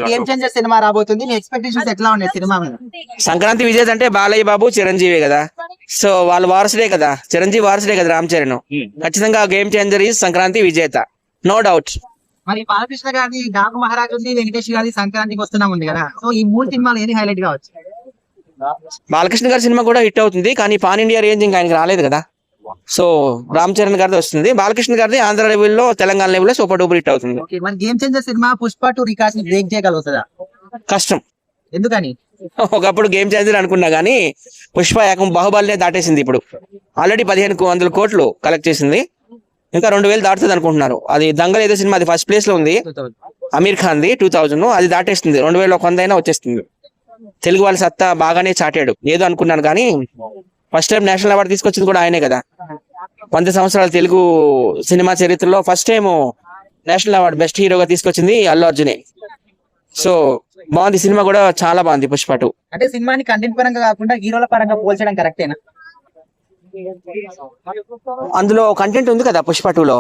Game changer cinema రాబోతుంది. నీ expectations ఎట్లా ఉన్నాయి సినిమా మీద? సంక్రాంతి విజేత అంటే బాలయ్య బాబు చిరంజీవి కదా, సో వాళ్ళు వారసుడే కదా, చిరంజీవి వారసుడే కదా రామ్ చరణ్. ఖచ్చితంగా గేమ్ చేంజర్ ఈజ్ సంక్రాంతి విజేత, నో డౌట్. మరి బాలకృష్ణ గారి డాకు మహారాజ్ ఉంది, వెంకటేష్ గారి సంక్రాంతికి వస్తున్నా ఉంది కదా, సో ఈ 3 సినిమాలు ఏది హైలైట్ కావచ్చు? బాలకృష్ణ గారి సినిమా కూడా హిట్ అవుతుంది, కానీ పాన్ ఇండియా రేంజ్ ఇంకా ఆయనకి రాలేదు కదా. సో రామ్ చరణ్ గారిది వస్తుంది, బాలకృష్ణ గారిది ఆంధ్ర లెవెల్లో తెలంగాణ లెవెల్లో సూపర్ డూపర్ హిట్ అవుతుంది. మరి game changer cinema Pushpa 2 records ని బ్రేక్ చేయగలుగుతుందా? కష్టం. ఎందుకని? ఒకప్పుడు గేమ్ చేంజర్ అనుకున్నా గానీ పుష్ప ఏకం బాహుబలినే దాటేసింది. ఇప్పుడు ఆల్రెడీ 1500 కోట్లు కలెక్ట్ చేసింది, ఇంకా 2000 దాటుతుంది అనుకుంటున్నారు. అది దంగల్ ఏదో సినిమా, అది ఫస్ట్ ప్లేస్ లో ఉంది, అమీర్ ఖాన్ ది 2000, అది దాటేస్తుంది. 2000 అయినా వచ్చేస్తుంది. తెలుగు వాళ్ళ సత్తా బాగానే చాటాడు, ఏదో అనుకున్నాను కానీ ఫస్ట్ టైం నేషనల్ అవార్డు తీసుకొచ్చింది కూడా ఆయనే కదా. 100 సంవత్సరాల తెలుగు సినిమా చరిత్రలో first time national award best హీరోగా తీసుకొచ్చింది అల్లు అర్జునే. సో బాగుంది సినిమా కూడా, చాలా బాగుంది పుష్ప 2. అంటే సినిమాని కంటెంట్ పరంగా కాకుండా హీరోల పరంగా పోల్చడం కరెక్టేనా? అందులో కంటెంట్ ఉంది కదా పుష్ప 2లో.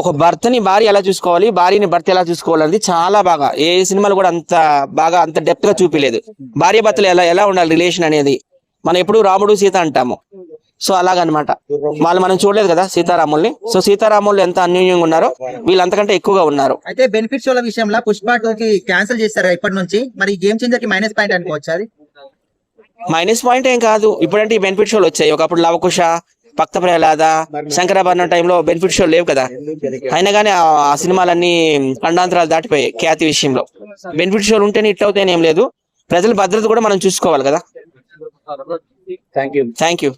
ఒక భర్తని భార్య ఎలా చూసుకోవాలి, భార్యని భర్త ఎలా చూసుకోవాలి అనేది చాలా బాగా, ఏ సినిమాలు కూడా అంత బాగా అంత డెప్త్ గా చూపిలేదు. భార్య భర్తలు ఎలా ఉండాలి రిలేషన్ అనేది. మనం ఎప్పుడు రాముడు సీత అంటాము, సో అలాగనమాట. వాళ్ళు మనం చూడలేదు కదా సీతారాముల్ని, సో సీతారాములు ఎంత అన్యోన్యంగా ఉన్నారో వీళ్ళు అంతకంటే ఎక్కువగా ఉన్నారు. అయితే బెనిఫిట్ షోల విషయంలో పుష్ప 2కి క్యాన్సిల్ చేస్తారు ఇప్పటి నుంచి, మరి గేమ్ చేంజర్ కి మైనస్ పాయింట్ అనుకోవచ్చు. అది మైనస్ పాయింట్ ఏం కాదు, ఇప్పుడంటే ఈ బెనిఫిట్ షోలు వచ్చాయి. ఒకప్పుడు లవకుశ, భక్త ప్రహ్లాద, శంకరాభరణం టైంలో బెనిఫిట్ షోలు లేవు కదా. అయినా కానీ ఆ సినిమాలన్నీ ఖండాంతరాలు దాటిపోయాయి ఖ్యాతి విషయంలో. బెనిఫిట్ షోలు ఉంటేనే హిట్ అవుతాయని ఏం లేదు, ప్రజల భద్రత కూడా మనం చూసుకోవాలి కదా. Thank you.